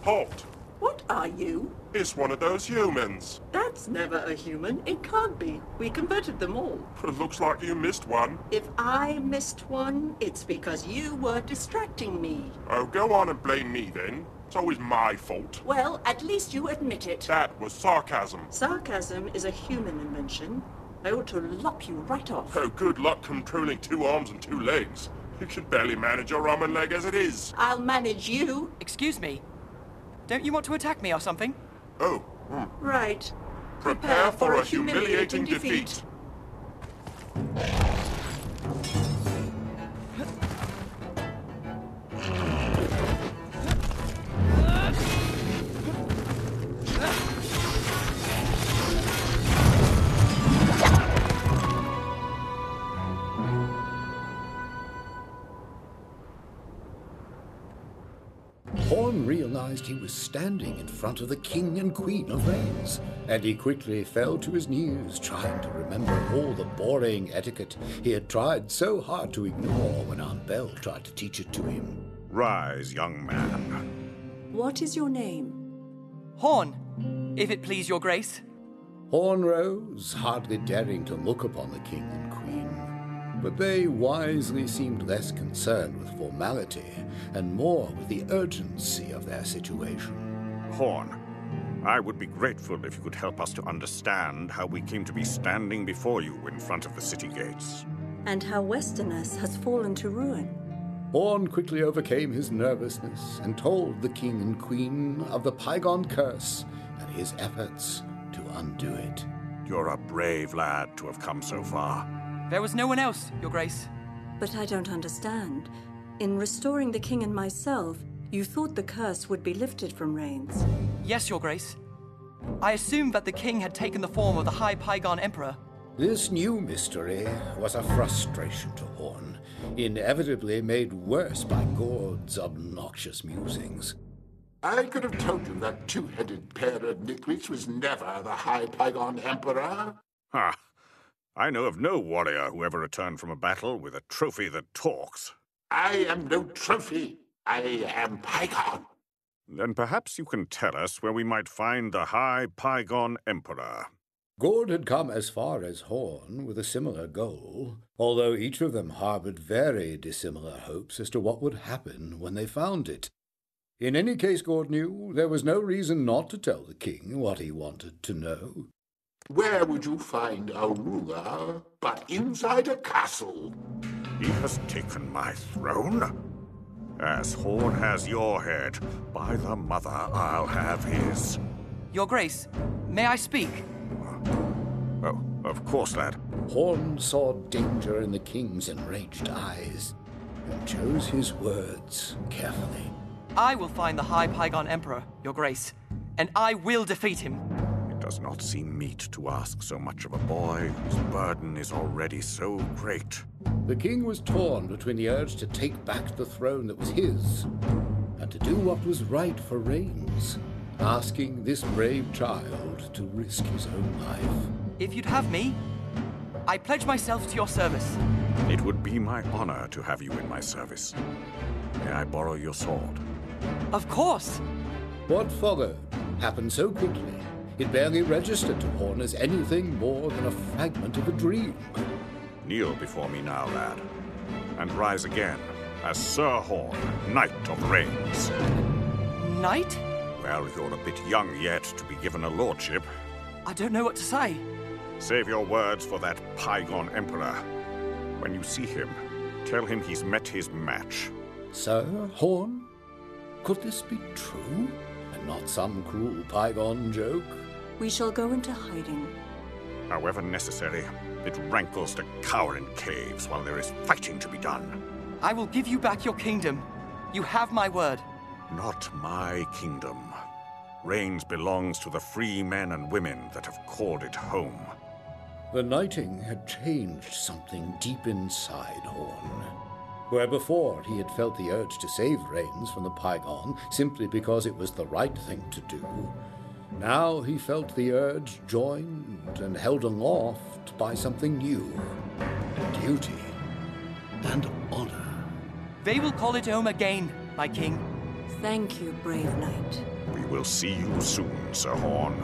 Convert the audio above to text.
Halt! What are you? It's one of those humans. That's never a human. It can't be. We converted them all. It looks like you missed one. If I missed one, it's because you were distracting me. Oh, go on and blame me then. It's always my fault. Well, at least you admit it. That was sarcasm. Sarcasm is a human invention. I ought to lop you right off. Oh, good luck controlling 2 arms and 2 legs. You can barely manage your arm and leg as it is. I'll manage you. Excuse me. Don't you want to attack me or something? Oh, Right. Prepare for a humiliating defeat. Horn realized he was standing in front of the King and Queen of Rains, and he quickly fell to his knees, trying to remember all the boring etiquette he had tried so hard to ignore when Aunt Belle tried to teach it to him. Rise, young man. What is your name? Horn, if it please your grace. Horn rose, hardly daring to look upon the King and Queen, but they wisely seemed less concerned with formality and more with the urgency of their situation. Horn, I would be grateful if you could help us to understand how we came to be standing before you in front of the city gates. And how Westerness has fallen to ruin. Horn quickly overcame his nervousness and told the King and Queen of the Pygon curse and his efforts to undo it. You're a brave lad to have come so far. There was no one else, your grace. But I don't understand. In restoring the king and myself, you thought the curse would be lifted from Rains. Yes, your grace. I assumed that the king had taken the form of the High Pygon Emperor. This new mystery was a frustration to Horn, inevitably made worse by Gord's obnoxious musings. I could have told you that 2-headed pair of nitwits was never the High Pygon Emperor. Ha! I know of no warrior who ever returned from a battle with a trophy that talks. I am no trophy. I am Pygon. Then perhaps you can tell us where we might find the High Pygon Emperor. Gord had come as far as Horn with a similar goal, although each of them harbored very dissimilar hopes as to what would happen when they found it. In any case, Gord knew there was no reason not to tell the king what he wanted to know. Where would you find a ruler but inside a castle? He has taken my throne. As Horn has your head, by the mother I'll have his. Your grace, may I speak? Oh, of course, lad. Horn saw danger in the king's enraged eyes and chose his words carefully. I will find the High Pygon Emperor, your grace, and I will defeat him. It does not seem meet to ask so much of a boy whose burden is already so great. The king was torn between the urge to take back the throne that was his and to do what was right for Rains, asking this brave child to risk his own life. If you'd have me, I pledge myself to your service. It would be my honor to have you in my service. May I borrow your sword? Of course. What followed happened so quickly, it barely registered to Horn as anything more than a fragment of a dream. Kneel before me now, lad, and rise again as Sir Horn, Knight of Rains. Knight? Well, you're a bit young yet to be given a lordship. I don't know what to say. Save your words for that Pygon Emperor. When you see him, tell him he's met his match. Sir Horn? Could this be true, and not some cruel Pygon joke? We shall go into hiding. However necessary, it rankles to cower in caves while there is fighting to be done. I will give you back your kingdom. You have my word. Not my kingdom. Rains belongs to the free men and women that have called it home. The knighting had changed something deep inside Horn. Where before he had felt the urge to save Rains from the Pygon simply because it was the right thing to do, now he felt the urge joined and held aloft by something new. Duty and honor. They will call it home again, my king. Thank you, brave knight. We will see you soon, Sir Horn.